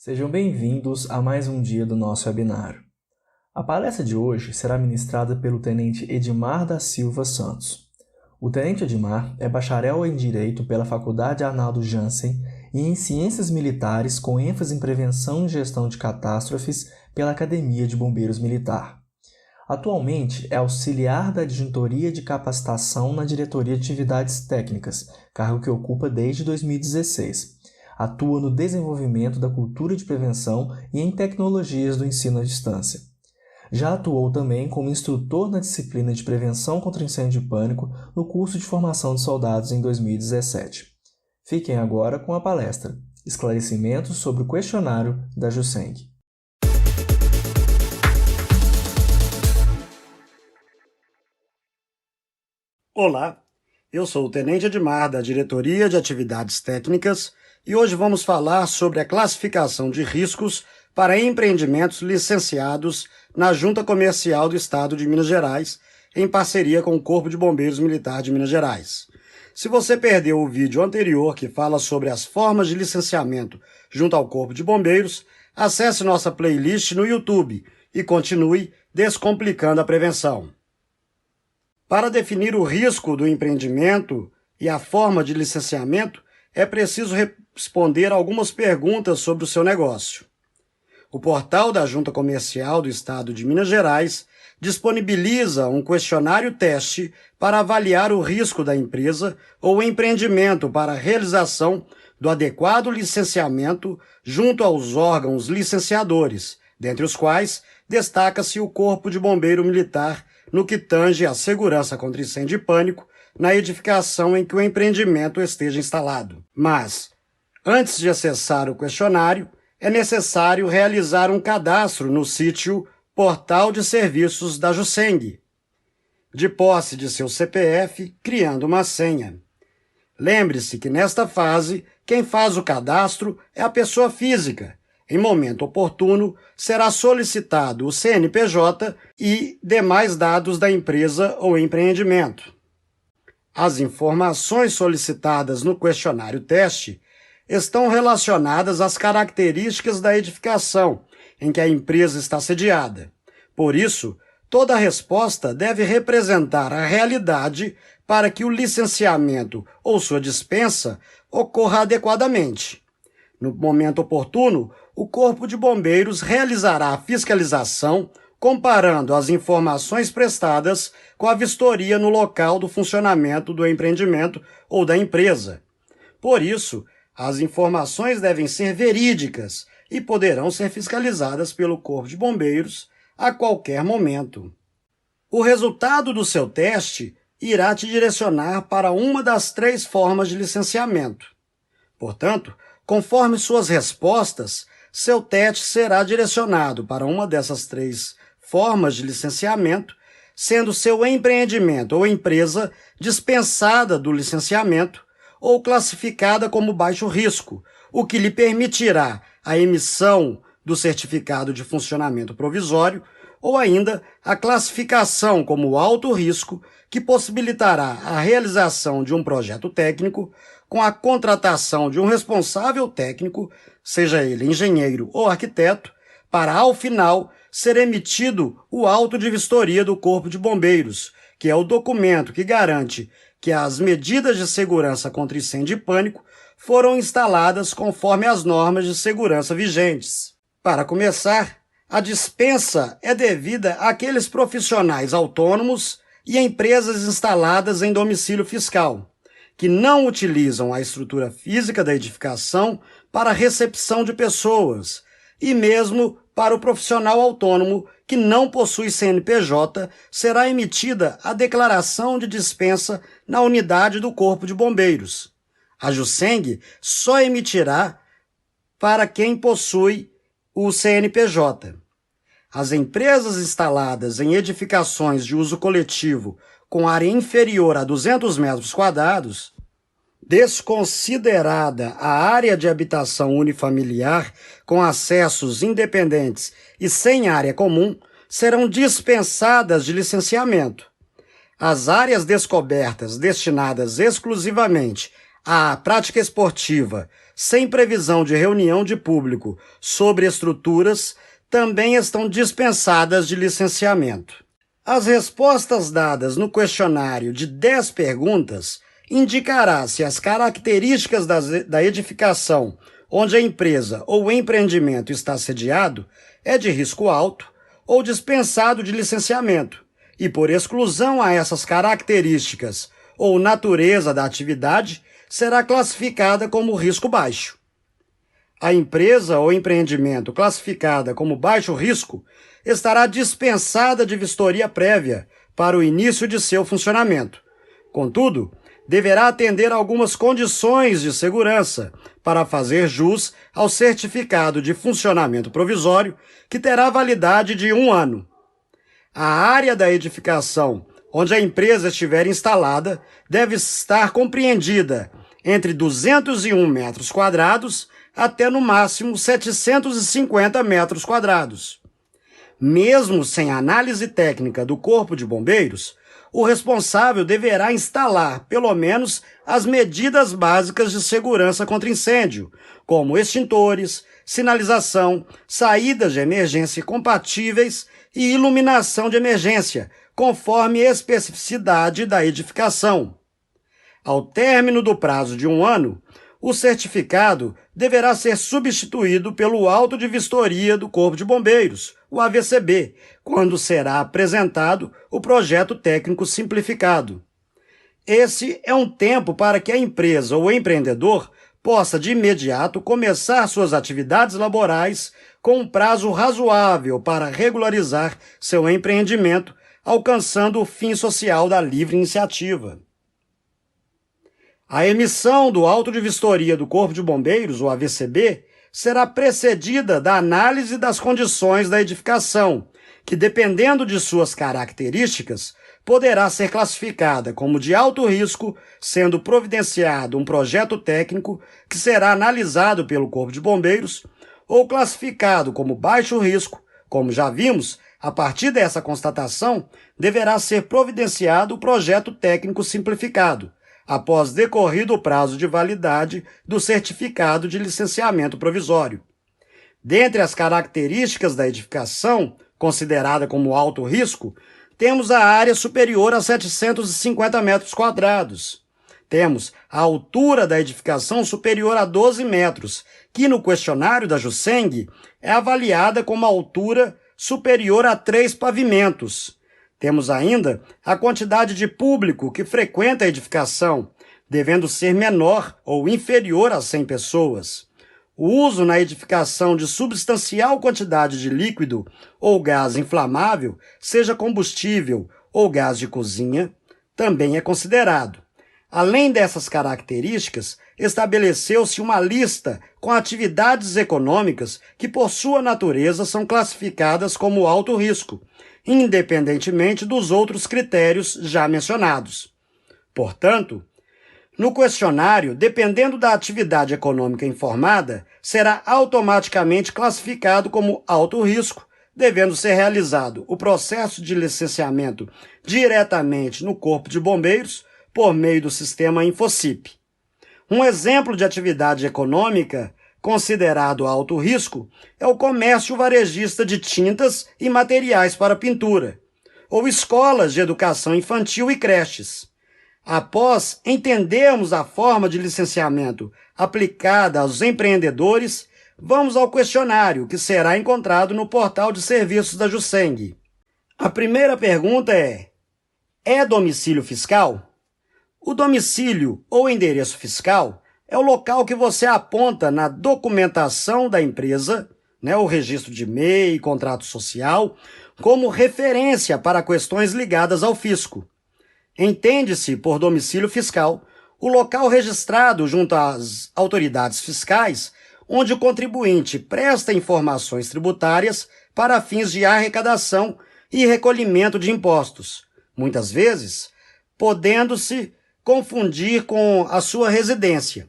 Sejam bem-vindos a mais um dia do nosso webinário. A palestra de hoje será ministrada pelo Tenente Edmar da Silva Santos. O Tenente Edmar é bacharel em Direito pela Faculdade Arnaldo Jansen e em Ciências Militares com ênfase em Prevenção e Gestão de Catástrofes pela Academia de Bombeiros Militar. Atualmente é auxiliar da Adjuntoria de Capacitação na Diretoria de Atividades Técnicas, cargo que ocupa desde 2016. Atua no desenvolvimento da cultura de prevenção e em tecnologias do ensino à distância. Já atuou também como instrutor na disciplina de Prevenção contra Incêndio e Pânico no curso de formação de soldados em 2017. Fiquem agora com a palestra Esclarecimentos sobre o questionário da JUSENG. Olá, eu sou o Tenente Edmar da Diretoria de Atividades Técnicas e hoje vamos falar sobre a classificação de riscos para empreendimentos licenciados na Junta Comercial do Estado de Minas Gerais, em parceria com o Corpo de Bombeiros Militar de Minas Gerais. Se você perdeu o vídeo anterior que fala sobre as formas de licenciamento junto ao Corpo de Bombeiros, acesse nossa playlist no YouTube e continue descomplicando a prevenção. Para definir o risco do empreendimento e a forma de licenciamento, é preciso responder algumas perguntas sobre o seu negócio. O portal da Junta Comercial do Estado de Minas Gerais disponibiliza um questionário-teste para avaliar o risco da empresa ou empreendimento para a realização do adequado licenciamento junto aos órgãos licenciadores, dentre os quais destaca-se o Corpo de Bombeiro Militar no que tange à segurança contra incêndio e pânico na edificação em que o empreendimento esteja instalado. Mas, antes de acessar o questionário, é necessário realizar um cadastro no sítio Portal de Serviços da JUSENG, de posse de seu CPF, criando uma senha. Lembre-se que nesta fase, quem faz o cadastro é a pessoa física. Em momento oportuno, será solicitado o CNPJ e demais dados da empresa ou empreendimento. As informações solicitadas no questionário-teste estão relacionadas às características da edificação em que a empresa está sediada. Por isso, toda resposta deve representar a realidade para que o licenciamento ou sua dispensa ocorra adequadamente. No momento oportuno, o Corpo de Bombeiros realizará a fiscalização comparando as informações prestadas com a vistoria no local do funcionamento do empreendimento ou da empresa. Por isso, as informações devem ser verídicas e poderão ser fiscalizadas pelo Corpo de Bombeiros a qualquer momento. O resultado do seu teste irá te direcionar para uma das 3 formas de licenciamento. Portanto, conforme suas respostas, seu teste será direcionado para uma dessas 3 formas de licenciamento, sendo seu empreendimento ou empresa dispensada do licenciamento ou classificada como baixo risco, o que lhe permitirá a emissão do certificado de funcionamento provisório ou ainda a classificação como alto risco, que possibilitará a realização de um projeto técnico com a contratação de um responsável técnico, seja ele engenheiro ou arquiteto, para, ao final, ser emitido o auto de vistoria do Corpo de Bombeiros, que é o documento que garante que as medidas de segurança contra incêndio e pânico foram instaladas conforme as normas de segurança vigentes. Para começar, a dispensa é devida àqueles profissionais autônomos e empresas instaladas em domicílio fiscal, que não utilizam a estrutura física da edificação para a recepção de pessoas, e mesmo para o profissional autônomo que não possui CNPJ, será emitida a declaração de dispensa na unidade do Corpo de Bombeiros. A JUSENG só emitirá para quem possui o CNPJ. As empresas instaladas em edificações de uso coletivo com área inferior a 200 metros quadrados, desconsiderada a área de habitação unifamiliar com acessos independentes e sem área comum, serão dispensadas de licenciamento. As áreas descobertas destinadas exclusivamente à prática esportiva sem previsão de reunião de público sobre estruturas, também estão dispensadas de licenciamento. As respostas dadas no questionário de 10 perguntas indicará se as características da edificação onde a empresa ou empreendimento está sediado é de risco alto ou dispensado de licenciamento, e por exclusão a essas características ou natureza da atividade, será classificada como risco baixo. A empresa ou empreendimento classificada como baixo risco estará dispensada de vistoria prévia para o início de seu funcionamento. Contudo, deverá atender a algumas condições de segurança para fazer jus ao certificado de funcionamento provisório, que terá validade de 1 ano. A área da edificação onde a empresa estiver instalada deve estar compreendida entre 201 metros quadrados até no máximo 750 metros quadrados. Mesmo sem análise técnica do Corpo de Bombeiros, o responsável deverá instalar, pelo menos, as medidas básicas de segurança contra incêndio, como extintores, sinalização, saídas de emergência compatíveis e iluminação de emergência, conforme a especificidade da edificação. Ao término do prazo de 1 ano, o certificado deverá ser substituído pelo auto de vistoria do Corpo de Bombeiros, o AVCB, quando será apresentado o projeto técnico simplificado. Esse é um tempo para que a empresa ou empreendedor possa de imediato começar suas atividades laborais com um prazo razoável para regularizar seu empreendimento, alcançando o fim social da livre iniciativa. A emissão do auto de vistoria do Corpo de Bombeiros, o AVCB, será precedida da análise das condições da edificação, que, dependendo de suas características, poderá ser classificada como de alto risco, sendo providenciado um projeto técnico que será analisado pelo Corpo de Bombeiros, ou classificado como baixo risco, como já vimos. A partir dessa constatação, deverá ser providenciado o projeto técnico simplificado, após decorrido o prazo de validade do certificado de licenciamento provisório. Dentre as características da edificação, considerada como alto risco, temos a área superior a 750 metros quadrados. Temos a altura da edificação superior a 12 metros, que no questionário da JUSENG é avaliada como a altura superior a 3 pavimentos. Temos ainda a quantidade de público que frequenta a edificação, devendo ser menor ou inferior a 100 pessoas. O uso na edificação de substancial quantidade de líquido ou gás inflamável, seja combustível ou gás de cozinha, também é considerado. Além dessas características, estabeleceu-se uma lista com atividades econômicas que, por sua natureza, são classificadas como alto risco, independentemente dos outros critérios já mencionados. Portanto, no questionário, dependendo da atividade econômica informada, será automaticamente classificado como alto risco, devendo ser realizado o processo de licenciamento diretamente no Corpo de Bombeiros por meio do sistema Infocip. Um exemplo de atividade econômica considerado alto risco é o comércio varejista de tintas e materiais para pintura, ou escolas de educação infantil e creches. Após entendermos a forma de licenciamento aplicada aos empreendedores, vamos ao questionário, que será encontrado no portal de serviços da JUSENG. A primeira pergunta é domicílio fiscal? O domicílio ou endereço fiscal é o local que você aponta na documentação da empresa, o registro de MEI, contrato social, como referência para questões ligadas ao fisco. Entende-se por domicílio fiscal o local registrado junto às autoridades fiscais, onde o contribuinte presta informações tributárias para fins de arrecadação e recolhimento de impostos, muitas vezes podendo-se confundir com a sua residência.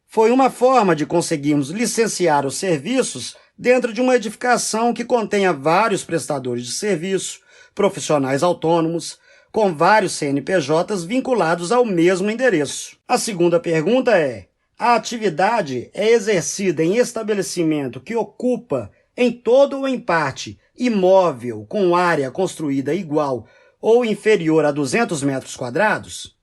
Foi uma forma de conseguirmos licenciar os serviços dentro de uma edificação que contenha vários prestadores de serviço, profissionais autônomos, com vários CNPJs vinculados ao mesmo endereço. A segunda pergunta é: A atividade é exercida em estabelecimento que ocupa, em todo ou em parte, imóvel com área construída igual ou inferior a 200 metros quadrados?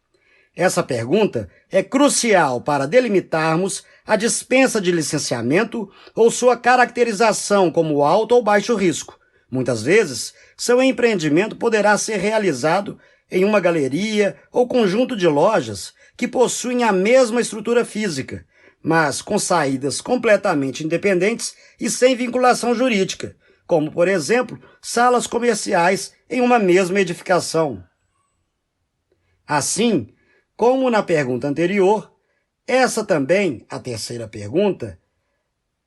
Essa pergunta é crucial para delimitarmos a dispensa de licenciamento ou sua caracterização como alto ou baixo risco. Muitas vezes, seu empreendimento poderá ser realizado em uma galeria ou conjunto de lojas que possuem a mesma estrutura física, mas com saídas completamente independentes e sem vinculação jurídica, como, por exemplo, salas comerciais em uma mesma edificação. Assim, como na pergunta anterior, essa também, a terceira pergunta,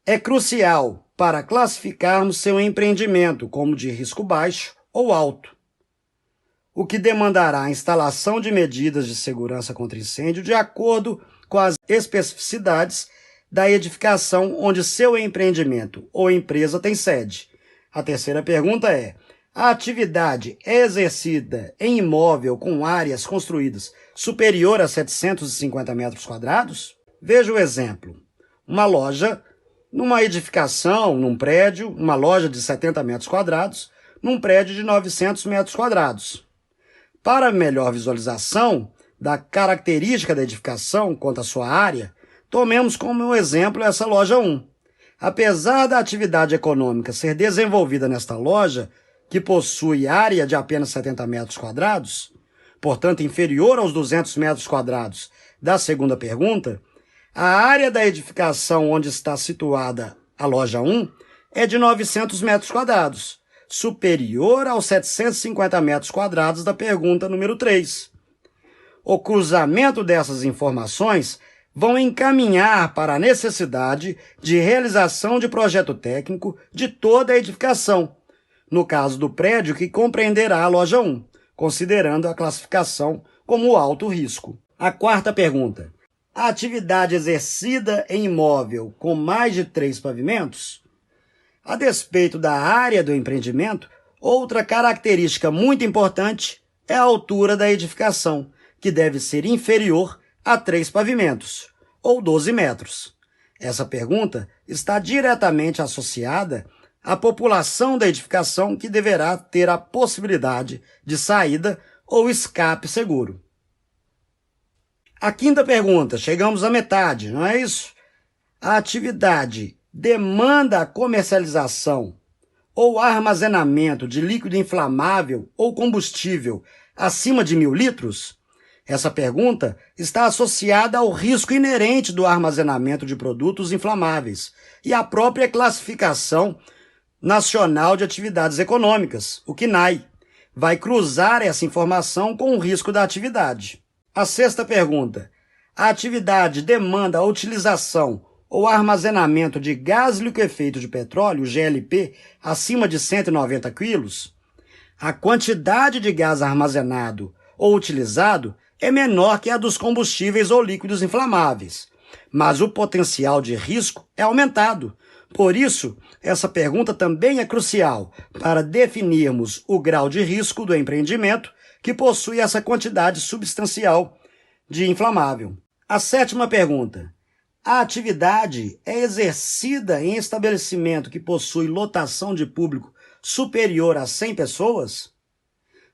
é crucial para classificarmos seu empreendimento como de risco baixo ou alto, o que demandará a instalação de medidas de segurança contra incêndio de acordo com as especificidades da edificação onde seu empreendimento ou empresa tem sede. A terceira pergunta é: a atividade é exercida em imóvel com áreas construídas superior a 750 metros quadrados? Veja o exemplo. Uma loja numa edificação, num prédio, uma loja de 70 metros quadrados, num prédio de 900 metros quadrados. Para melhor visualização da característica da edificação quanto à sua área, tomemos como exemplo essa loja 1. Apesar da atividade econômica ser desenvolvida nesta loja, que possui área de apenas 70 metros quadrados, portanto inferior aos 200 metros quadrados da segunda pergunta, a área da edificação onde está situada a loja 1 é de 900 metros quadrados, superior aos 750 metros quadrados da pergunta número 3. O cruzamento dessas informações vão encaminhar para a necessidade de realização de projeto técnico de toda a edificação, no caso do prédio que compreenderá a loja 1, considerando a classificação como alto risco. A quarta pergunta: a atividade exercida em imóvel com mais de 3 pavimentos? A despeito da área do empreendimento, outra característica muito importante é a altura da edificação, que deve ser inferior a 3 pavimentos, ou 12 metros. Essa pergunta está diretamente associada à população da edificação, que deverá ter a possibilidade de saída ou escape seguro. A quinta pergunta, chegamos à metade, não é isso? A atividade demanda a comercialização ou armazenamento de líquido inflamável ou combustível acima de 1.000 litros? Essa pergunta está associada ao risco inerente do armazenamento de produtos inflamáveis e à própria classificação nacional de atividades econômicas, o CNAE, vai cruzar essa informação com o risco da atividade. A sexta pergunta: a atividade demanda a utilização ou armazenamento de gás liquefeito de petróleo, GLP, acima de 190 quilos? A quantidade de gás armazenado ou utilizado é menor que a dos combustíveis ou líquidos inflamáveis, mas o potencial de risco é aumentado. Por isso, essa pergunta também é crucial para definirmos o grau de risco do empreendimento que possui essa quantidade substancial de inflamável. A sétima pergunta: a atividade é exercida em estabelecimento que possui lotação de público superior a 100 pessoas?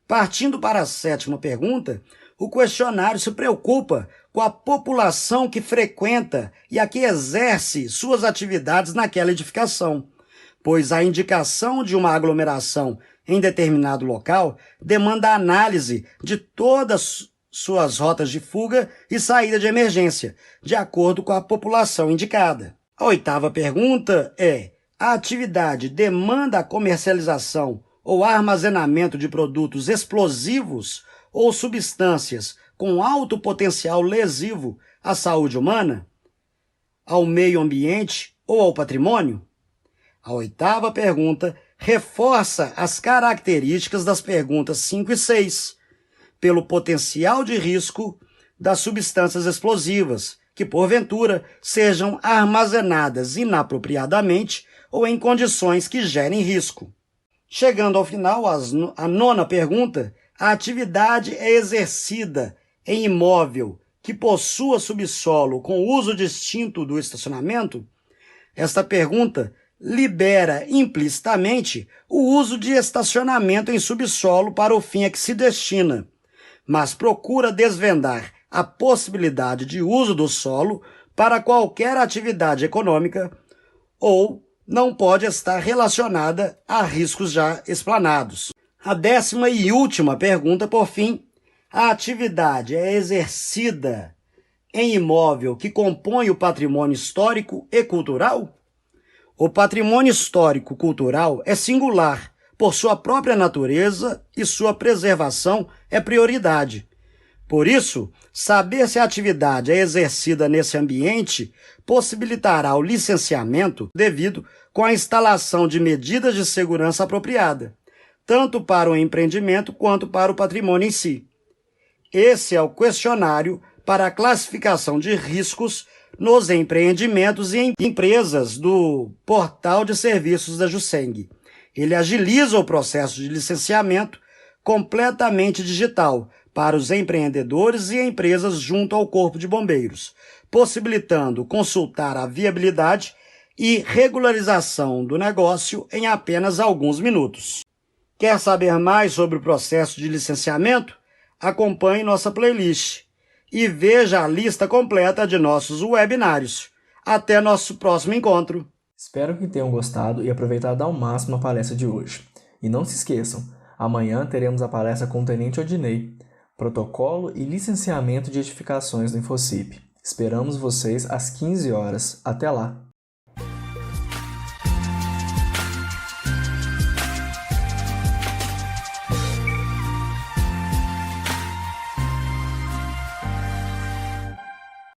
Partindo para a sétima pergunta, o questionário se preocupa com a população que frequenta e a que exerce suas atividades naquela edificação, pois a indicação de uma aglomeração em determinado local demanda a análise de todas suas rotas de fuga e saída de emergência, de acordo com a população indicada. A oitava pergunta é: a atividade demanda a comercialização ou armazenamento de produtos explosivos ou substâncias com alto potencial lesivo à saúde humana, ao meio ambiente ou ao patrimônio? A oitava pergunta reforça as características das perguntas 5 e 6, pelo potencial de risco das substâncias explosivas, que porventura sejam armazenadas inapropriadamente ou em condições que gerem risco. Chegando ao final, a nona pergunta: a atividade é exercida em imóvel que possua subsolo com uso distinto do estacionamento? Esta pergunta libera implicitamente o uso de estacionamento em subsolo para o fim a que se destina, mas procura desvendar a possibilidade de uso do solo para qualquer atividade econômica ou não pode estar relacionada a riscos já explanados. A 10ª e última pergunta, por fim: a atividade é exercida em imóvel que compõe o patrimônio histórico e cultural? O patrimônio histórico-cultural é singular por sua própria natureza e sua preservação é prioridade. Por isso, saber se a atividade é exercida nesse ambiente possibilitará o licenciamento devido com a instalação de medidas de segurança apropriada, tanto para o empreendimento quanto para o patrimônio em si. Esse é o questionário para a classificação de riscos nos empreendimentos e empresas do Portal de Serviços da Jusceng. Ele agiliza o processo de licenciamento completamente digital para os empreendedores e empresas junto ao Corpo de Bombeiros, possibilitando consultar a viabilidade e regularização do negócio em apenas alguns minutos. Quer saber mais sobre o processo de licenciamento? Acompanhe nossa playlist e veja a lista completa de nossos webinários. Até nosso próximo encontro! Espero que tenham gostado e aproveitado ao máximo a palestra de hoje. E não se esqueçam, amanhã teremos a palestra com o Tenente Odinei, Protocolo e Licenciamento de Edificações do Infocip. Esperamos vocês às 15 horas. Até lá!